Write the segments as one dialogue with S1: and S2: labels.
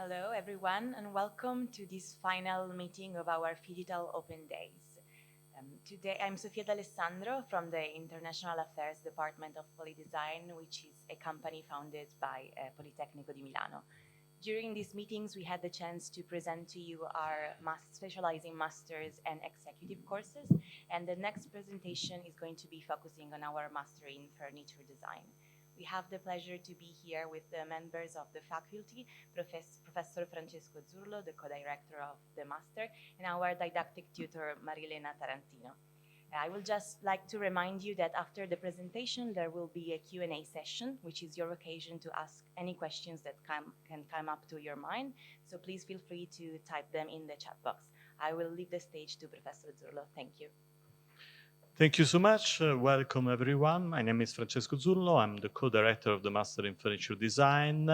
S1: Hello, everyone, and welcome to this final meeting of our Digital Open Days. Today, I'm Sofia D'Alessandro from the International Affairs Department of POLI.design, which is a company founded by Politecnico di Milano. During these meetings, we had the chance to present to you our specializing masters and executive courses, and the next presentation is going to be focusing on our master in furniture design. We have the pleasure to be here with the members of the faculty, Professor Francesco Zurlo, the co-director of the master, and our didactic tutor, Marilena Tarantino. I will just like to remind you that after the presentation, there will be a Q&A session, which is your occasion to ask any questions that can come up to your mind. So please feel free to type them in the chat box. I will leave the stage to Professor Zurlo. Thank you.
S2: Thank you so much. Welcome, everyone. My name is Francesco Zullo. I'm the co-director of the Master in Furniture Design.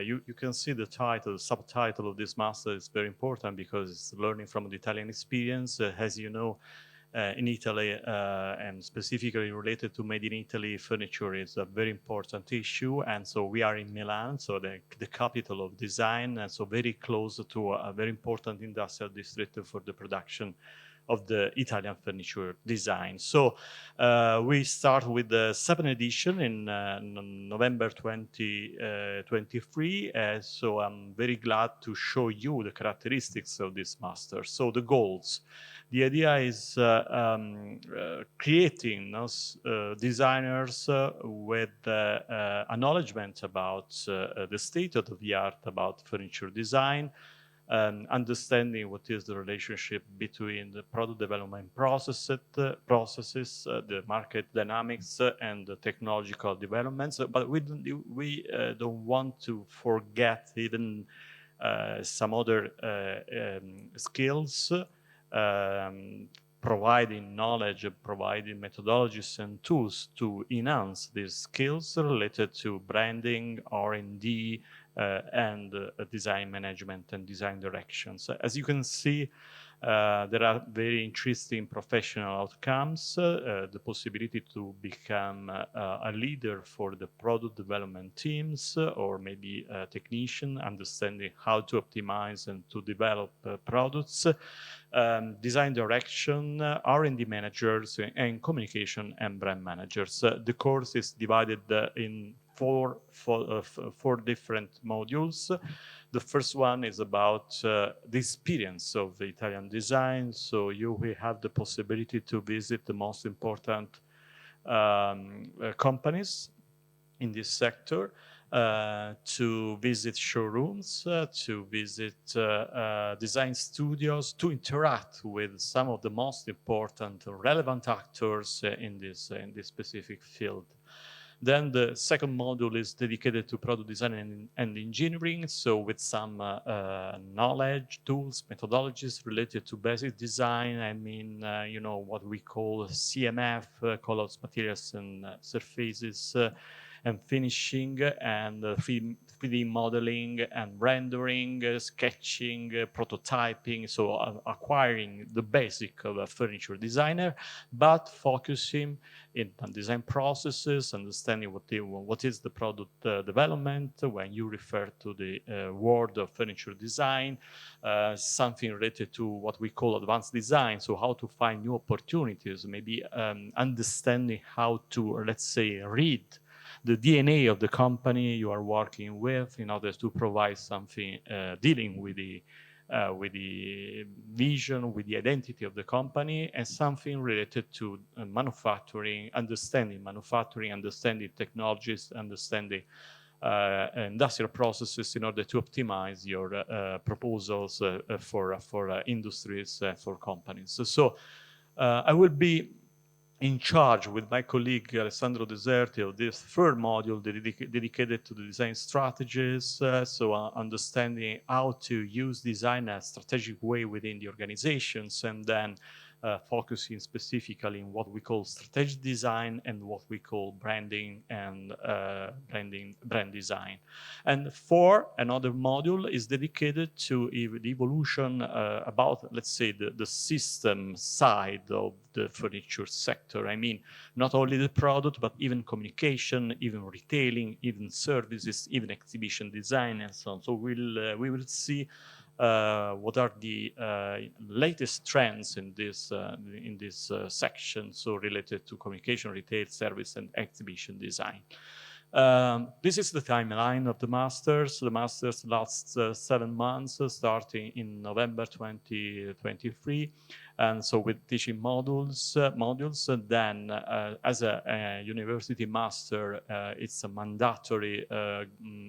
S2: You can see the title, subtitle of this master is very important because it's learning from the Italian experience. As you know, in Italy, and specifically related to Made in Italy, furniture is a very important issue. And so we are in Milan, so the capital of design, and so very close to a very important industrial district for the production of the Italian furniture design. So we start with the 7th edition in November 2023. So I'm very glad to show you the characteristics of this master. So the goals. The idea is creating designers with acknowledgement about the state of the art about furniture design, understanding what is the relationship between the product development processes, the market dynamics, and the technological developments. But we don't want to forget even some other skills, providing knowledge, providing methodologies and tools to enhance these skills related to branding, R&D, and design management and design directions. As you can see, there are very interesting professional outcomes, the possibility to become a leader for the product development teams, or maybe a technician, understanding how to optimize and to develop products, design direction, R&D managers, and communication and brand managers. The course is divided in four different modules. The first one is about the experience of the Italian design. So you will have the possibility to visit the most important companies in this sector, to visit showrooms, to visit design studios, to interact with some of the most important relevant actors in this specific field. Then the second module is dedicated to product design and engineering, so with some knowledge, tools, methodologies related to basic design. I mean, what we call CMF, colors, materials, and surfaces, and finishing, and 3D modeling, and rendering, sketching, prototyping, so acquiring the basic of a furniture designer, but focusing in design processes, understanding what is the product development when you refer to the world of furniture design, something related to what we call advanced design, so how to find new opportunities, maybe understanding how to, let's say, read the DNA of the company you are working with in order to provide something dealing with the vision, with the identity of the company, and something related to manufacturing, understanding technologies, understanding industrial processes in order to optimize your proposals for industries, for companies. So I will be in charge with my colleague Alessandro Deserti of this third module dedicated to the design strategies, so understanding how to use design in a strategic way within the organizations, and then focusing specifically in what we call strategic design and what we call branding and brand design. And 4, another module is dedicated to the evolution about, let's say, the system side of the furniture sector. I mean, not only the product, but even communication, even retailing, even services, even exhibition design, and so on. So we will see what are the latest trends in this section, so related to communication, retail, service, and exhibition design. This is the timeline of the masters. The masters lasts 7 months, starting in November 2023, and so with teaching modules, and then as a university master, it's a mandatory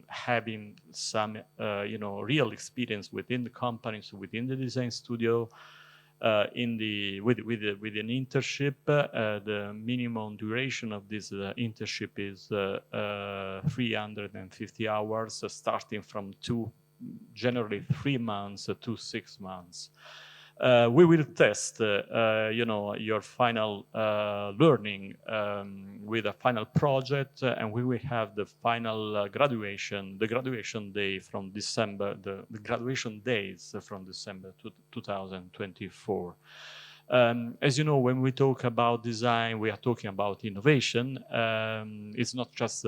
S2: having some real experience within the companies, within the design studio, with an internship. The minimum duration of this internship is 350 hours, starting from generally 3 months to 6 months. We will test, your final learning with a final project, and we will have the final graduation, the graduation day from December, the graduation days from December 2024. As you know, when we talk about design, we are talking about innovation. It's not just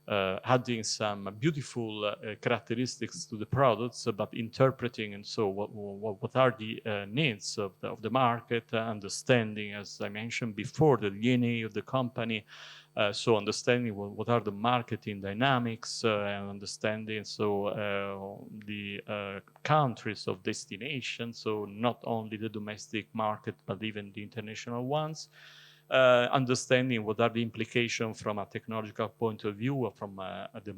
S2: adding some beautiful characteristics to the products, but interpreting, and so what are the needs of the market, understanding, as I mentioned before, the DNA of the company. So understanding what are the marketing dynamics, and understanding the countries of destination, so not only the domestic market but even the international ones. Understanding what are the implications from a technological point of view, from the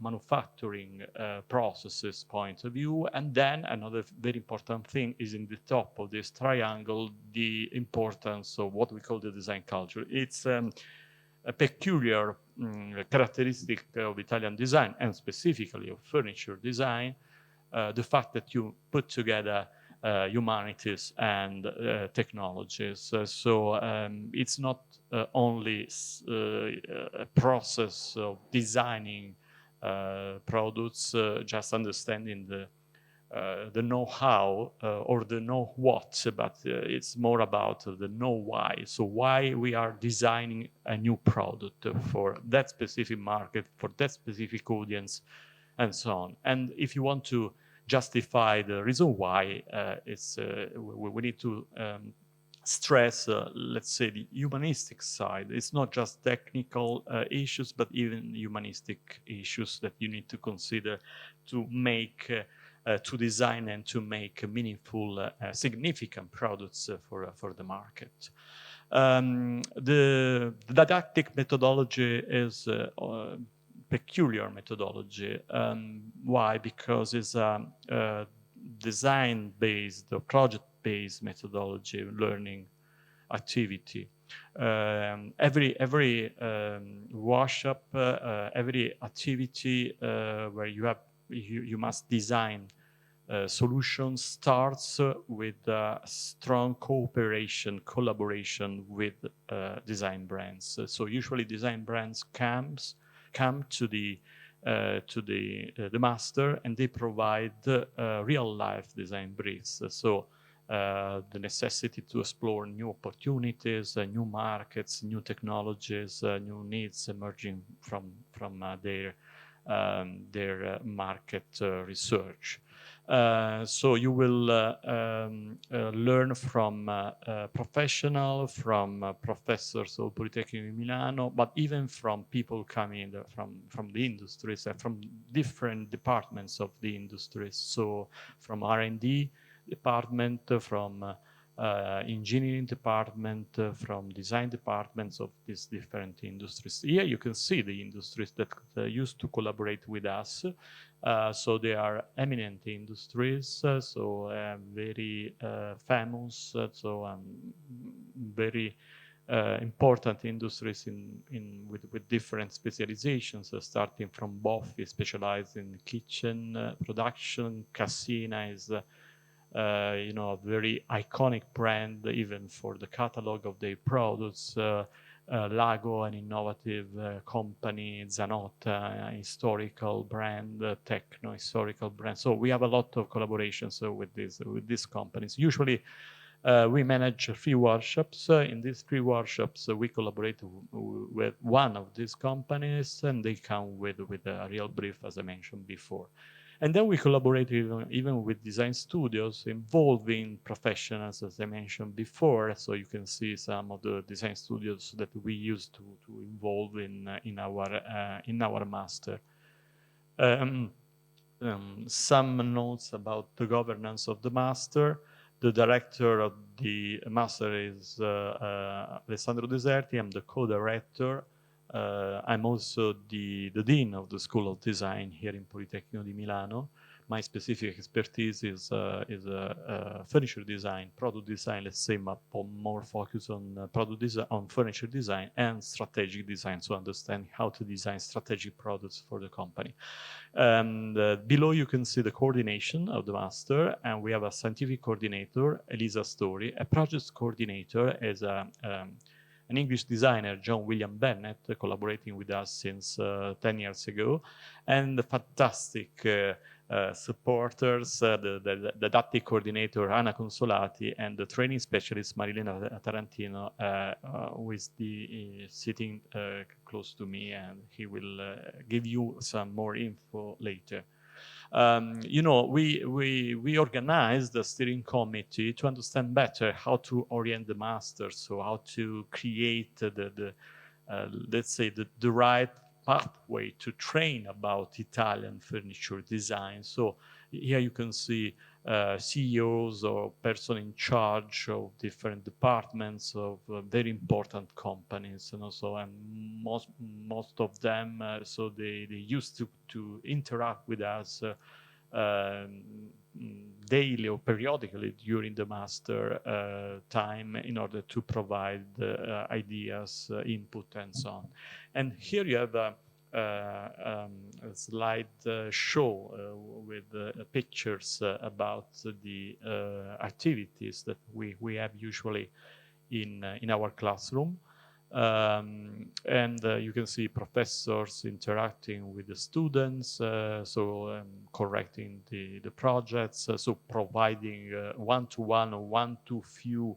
S2: manufacturing processes point of view. And then another very important thing is in the top of this triangle, the importance of what we call the design culture. It's a peculiar characteristic of Italian design, and specifically of furniture design, the fact that you put together humanities and technologies. It's not only a process of designing products, just understanding the know-how or the know-what, but it's more about the know-why. So why we are designing a new product for that specific market, for that specific audience, and so on. And if you want to justify the reason why, we need to stress, let's say, the humanistic side. It's not just technical issues, but even humanistic issues that you need to consider to make, to design and to make meaningful, significant products for the market. The didactic methodology is peculiar methodology. Why? Because it's a design-based or project-based methodology learning activity. Every workshop, every activity where you must design solutions starts with strong cooperation, collaboration with design brands. So usually design brands come to the master, and they provide real life design briefs. So the necessity to explore new opportunities, new markets, new technologies, new needs emerging from their market research. So you will learn from professionals, from professors of Polytechnic in Milano, but even from people coming from the industries, from different departments of the industries. So from R&D department, from engineering department, from design departments of these different industries. Here you can see the industries that used to collaborate with us. So they are eminent industries, very famous, very important industries with different specializations, starting from Boffi, specialized in kitchen production. Cassina is a very iconic brand, even for the catalog of their products. Lago, an innovative company, Zanotta, a historical brand, Techno, historical brand. So we have a lot of collaborations with these companies. Usually, we manage 3 workshops. In these 3 workshops, we collaborate with one of these companies, and they come with a real brief, as I mentioned before. And then we collaborate even with design studios involving professionals, as I mentioned before. So you can see some of the design studios that we use to involve in our master. Some notes about the governance of the master. The director of the master is Alessandro Deserti. I'm the co-director. I'm also the dean of the School of Design here in Politecnico di Milano. My specific expertise is furniture design, product design, let's say, but more focus on product design, on furniture design and strategic design, so understand how to design strategic products for the company. And below you can see the coordination of the master, and we have a scientific coordinator, Elisa Story, a project coordinator is an English designer, John William Bennett, collaborating with us since 10 years ago, and the fantastic supporters, the didactic coordinator, Anna Consolati, and the training specialist, Marilena Tarantino, who is sitting close to me, and he will give you some more info later. We organized the steering committee to understand better how to orient the masters, so how to create let's say the right pathway to train about Italian furniture design. So here you can see CEOs or person in charge of different departments of very important companies, and also most of them, so they used to interact with us daily or periodically during the master time in order to provide ideas, input, and so on. And here you have a slide show with pictures about the activities that we have usually in our classroom. And you can see professors interacting with the students, correcting the projects, so providing one-to-one or one-to-few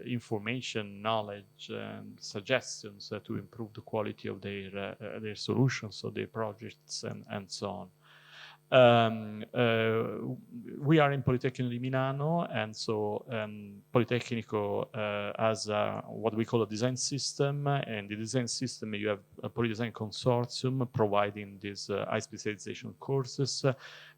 S2: information, knowledge, and suggestions to improve the quality of their solutions, so their projects, and so on. We are in Politecnico di Milano, and so Politecnico has what we call a design system, and the design system, you have a POLI.design consortium providing these high specialization courses,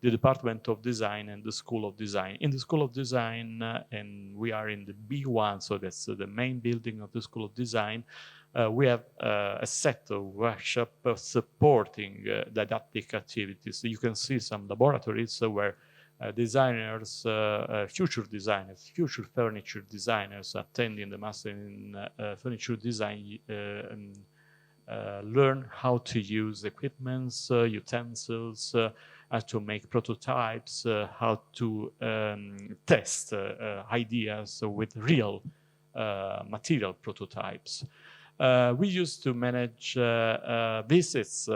S2: the Department of Design and the School of Design. In the School of Design, and we are in the B1, so that's the main building of the School of Design, we have a set of workshops supporting didactic activities. You can see some laboratories where designers, future designers, future furniture designers attending the master in furniture design learn how to use equipments, utensils, how to make prototypes, how to test ideas with real material prototypes. We used to manage visits,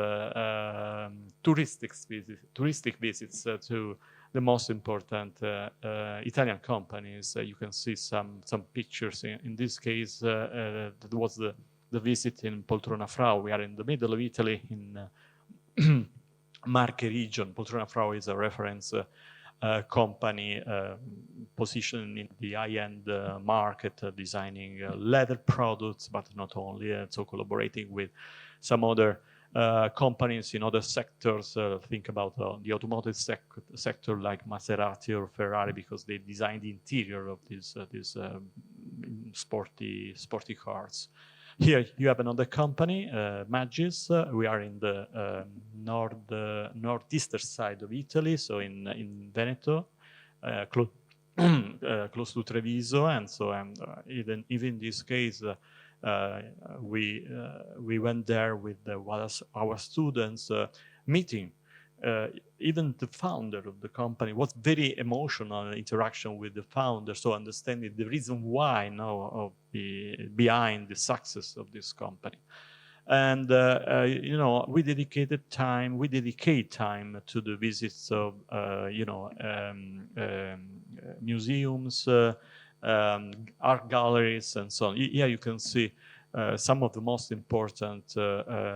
S2: touristic visits to the most important Italian companies. You can see some pictures. In this case, that was the visit in Poltrona Frau. We are in the middle of Italy, in Marche region. Poltrona Frau is a reference company positioned in the high-end market, designing leather products, but not only, so collaborating with some other companies in other sectors. Think about the automotive sector like Maserati or Ferrari, because they design the interior of these sporty cars. Here you have another company, Magis. We are in the northeastern side of Italy, so in Veneto, close to Treviso, and so even in this case, we went there with our students, meeting even the founder of the company was very emotional interaction with the founder, so understanding the reason why now of behind the success of this company. And we dedicate time to the visits of museums, art galleries, and so on. Here you can see some of the most important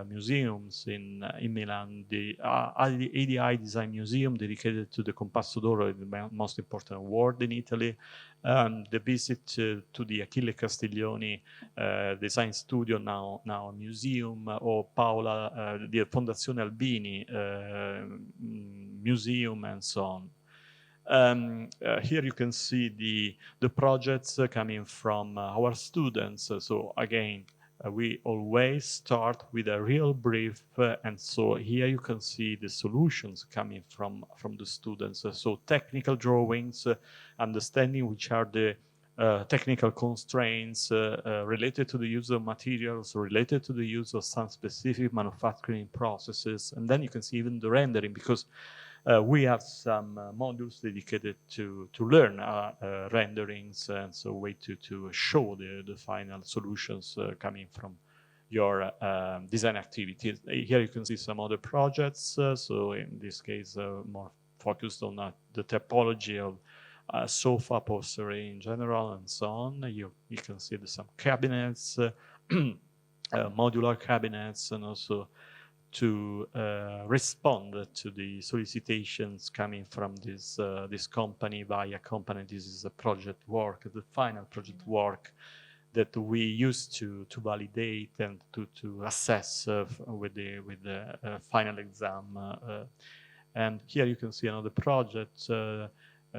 S2: museums in Milan. The ADI Design Museum, dedicated to the Compasso d'Oro, the most important award in Italy. The visit to the Achille Castiglioni design studio, now a museum, or Paola, the Fondazione Albini museum, and so on. Here you can see the projects coming from our students. So again, we always start with a real brief, and so here you can see the solutions coming from the students. So technical drawings, understanding which are the technical constraints related to the use of materials, related to the use of some specific manufacturing processes. And then you can see even the rendering, because we have some modules dedicated to learn renderings, and so way to show the final solutions coming from your design activities. Here you can see some other projects. So in this case, more focused on the typology of sofa upholstery in general, and so on. You can see some cabinets, modular cabinets, and also to respond to the solicitations coming from this company via company. This is a project work, the final project work that we use to validate and to assess with the final exam. And here you can see another project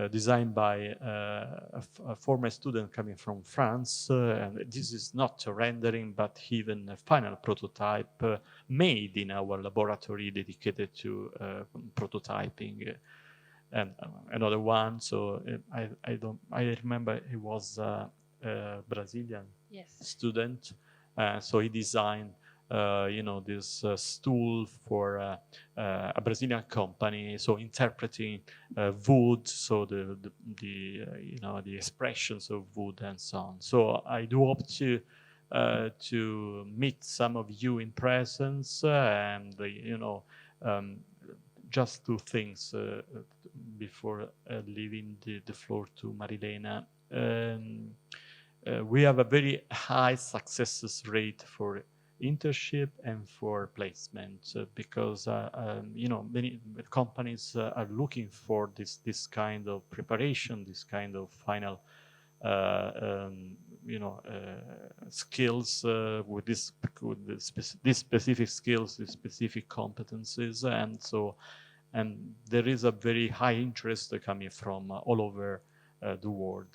S2: designed by a former student coming from France. And this is not a rendering, but even a final prototype made in our laboratory dedicated to prototyping. And another one, so I remember he was a Brazilian student. So he designed this stool for a Brazilian company, so interpreting wood, so the expressions of wood and so on. So I do hope to meet some of you in presence, and just two things before leaving the floor to Marilena. We have a very high success rate for internship and for placement, because many companies are looking for this kind of preparation, this kind of final skills, with these specific skills, these specific competencies, and there is a very high interest coming from all over the world.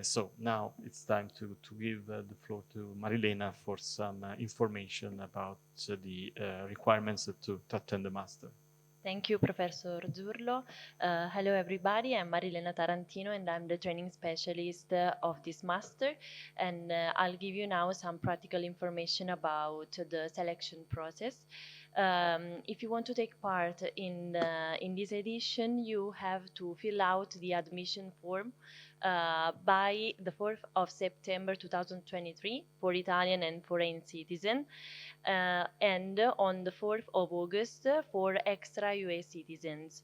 S2: So now it's time to give the floor to Marilena for some information about the requirements to attend the master.
S3: Thank you, Professor Zurlo. Hello, everybody. I'm Marilena Tarantino, and I'm the training specialist of this master. And I'll give you now some practical information about the selection process. If you want to take part in this edition, you have to fill out the admission form by the 4th of September 2023 for Italian and foreign citizens, and on the 4th of August for extra US citizens.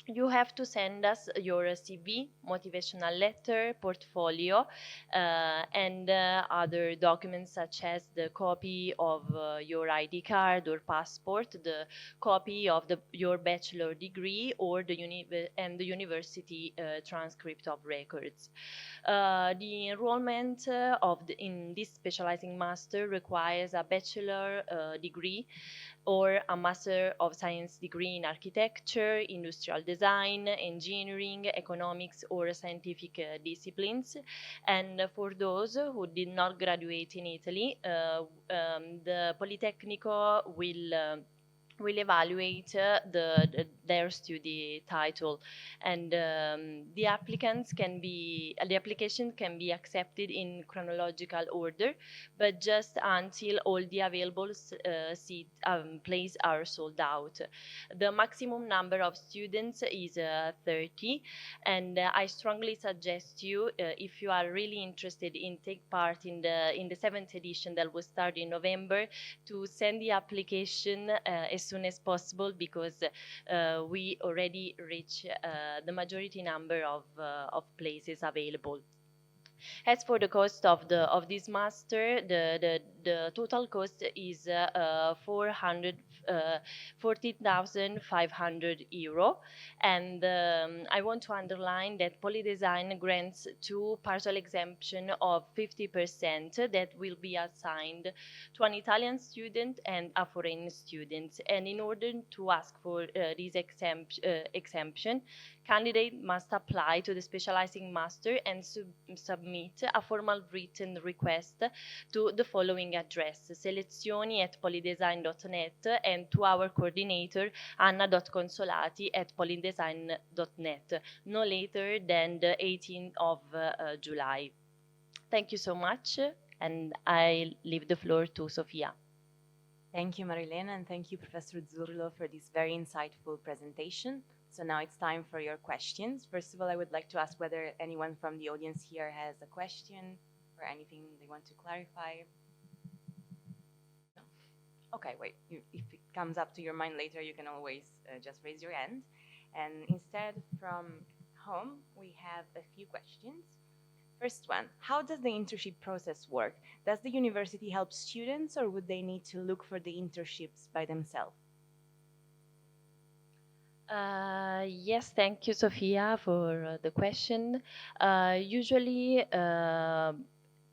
S3: You have to send us your CV, motivational letter, portfolio, and other documents such as the copy of your ID card or passport, the copy of your bachelor degree, or the university transcript of records. The enrollment in this specializing master requires a bachelor degree or a Master of Science degree in architecture, industrial design, engineering, economics, or scientific disciplines. And for those who did not graduate in Italy, the Politecnico will will evaluate their study title, and the application can be accepted in chronological order, but just until all the available seat places are sold out. The maximum number of students is 30, and I strongly suggest you, if you are really interested in take part in the 7th edition that will start in November, to send the application as soon as possible, because we already reach the majority number of places available. As for the cost of this master, the total cost is 14,500 euro, and I want to underline that POLI.design grants 2 partial exemption of 50% that will be assigned to an Italian student and a foreign student. And in order to ask for this exemption, candidate must apply to the specializing master and submit a formal written request to the following address: selezioni@polidesign.net, and to our coordinator anna.consolati@polidesign.net, no later than the 18th of July. Thank you so much, and I leave the floor to Sofia.
S1: Thank you, Marilena, and thank you, Professor Zurlo, for this very insightful presentation. So now it's time for your questions. First of all, I would like to ask whether anyone from the audience here has a question or anything they want to clarify. No? Okay, wait. If it comes up to your mind later, you can always just raise your hand. And instead, from home, we have a few questions. First one, how does the internship process work? Does the university help students, or would they need to look for the internships by themselves?
S3: Yes, thank you, Sofia, for the question. Usually,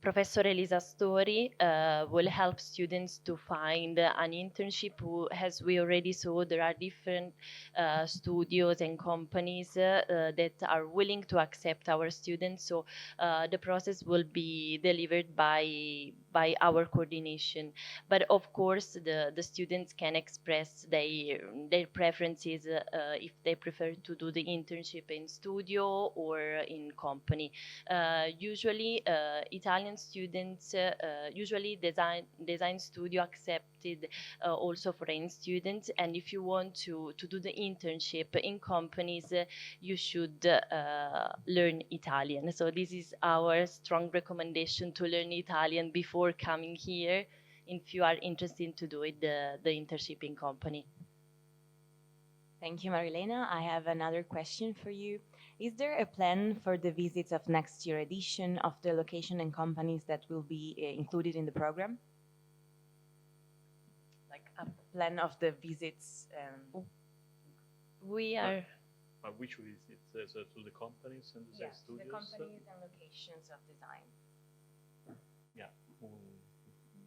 S3: Professor Elisa Story will help students to find an internship. As we already saw, there are different studios and companies that are willing to accept our students. So the process will be delivered by our coordination. But of course, the students can express their preferences if they prefer to do the internship in studio or in company. Usually, Italian students, usually design studio accepted also foreign students, and if you want to do the internship in companies, you should learn Italian. So this is our strong recommendation, to learn Italian before coming here, if you are interested to do it, the internship in company.
S1: Thank you, Marilena. I have another question for you. Is there a plan for the visits of next year edition of the location and companies that will be included in the program? Like a plan of the visits?
S3: We are...
S2: Which visits? To the companies and design studios?
S1: The companies and locations of design.
S2: Yeah.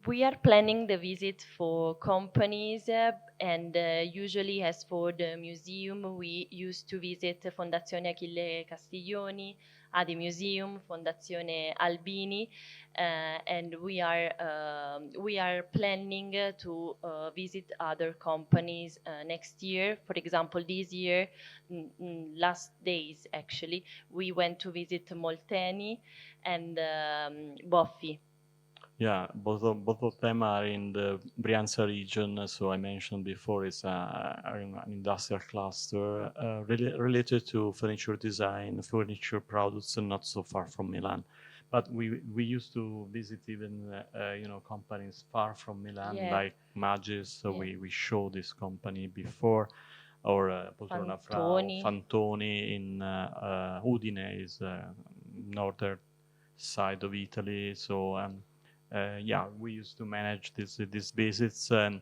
S3: We are planning the visit for companies, and usually, as for the museum, we used to visit Fondazione Achille Castiglioni, Adi Museum, Fondazione Albini, and we are planning to visit other companies next year. For example, this year, last days actually, we went to visit Molteni and Boffi.
S2: Yeah, both of them are in the Brianza region. So I mentioned before, it's an industrial cluster related to furniture design, furniture products, and not so far from Milan. But we used to visit even companies far from Milan, like Magis. So we showed this company before, or Poltrona Fantoni in Udine, is northern side of Italy. So we used to manage these visits, and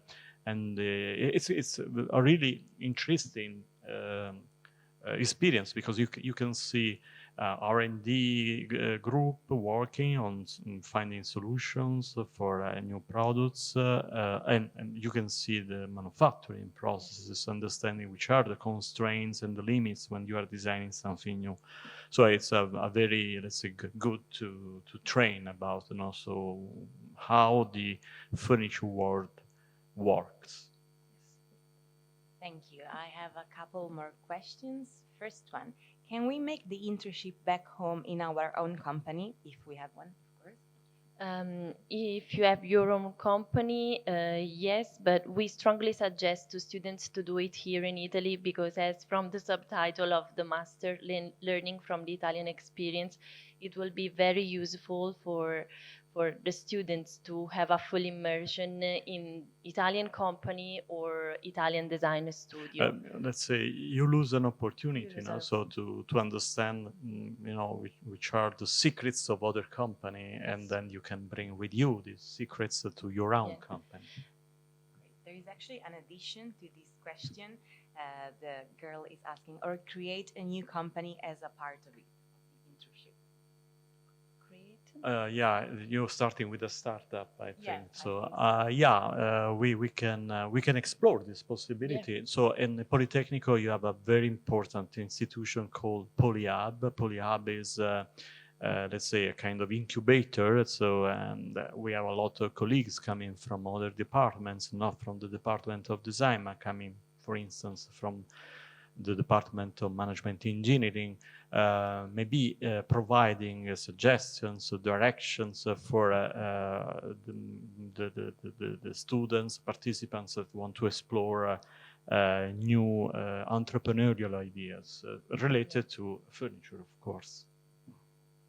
S2: it's a really interesting experience, because you can see R&D group working on finding solutions for new products, and you can see the manufacturing processes, understanding which are the constraints and the limits when you are designing something new. So it's a very, let's say, good to train about, and also how the furniture world works.
S1: Thank you. I have a couple more questions. First one, can we make the internship back home in our own company, if we have one, of course?
S3: If you have your own company, yes, but we strongly suggest to students to do it here in Italy because, as from the subtitle of the master, learning from the Italian experience, it will be very useful for the students to have a full immersion in Italian company or Italian design studio.
S2: Let's say you lose an opportunity,
S1: You lose
S2: so to understand, which are the secrets of other company, and
S3: Yes.
S2: then you can bring with you these secrets to your own
S3: Yeah.
S2: company.
S1: Great. There is actually an addition to this question. The girl is asking, or create a new company as a part of it, of the internship.
S3: Great.
S2: Yeah, you're starting with a startup, I think.
S1: Yeah, I
S2: So,
S1: think so.
S2: yeah, we can explore this possibility. So, in the Politecnico, you have a very important institution called POLI.hub. POLI.hub is, let's say, a kind of incubator. So, and we have a lot of colleagues coming from other departments, not from the Department of Design, but coming, for instance, from the Department of Management Engineering, maybe providing suggestions, directions for the students, participants that want to explore new entrepreneurial ideas related to furniture, of course.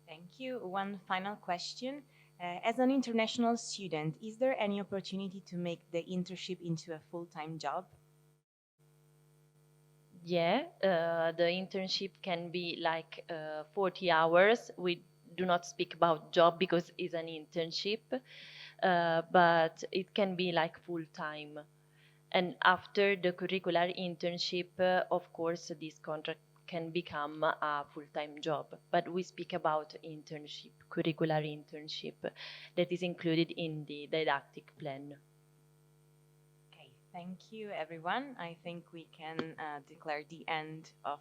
S1: Thank you. One final question. As an international student, is there any opportunity to make the internship into a full-time job?
S3: Yeah, the internship can be like 40 hours. We do not speak about job because it's an internship, but it can be like full time. And after the curricular internship, of course, this contract can become a full time job. But we speak about internship, curricular internship, that is included in the didactic plan.
S1: Okay, thank you, everyone. I think we can declare the end of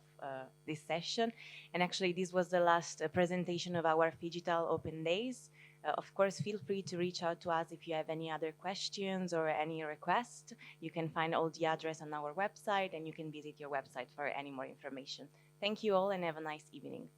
S1: this session. And actually, this was the last presentation of our Digital Open Days. Of course, feel free to reach out to us if you have any other questions or any requests. You can find all the address on our website, and you can visit your website for any more information. Thank you all, and have a nice evening.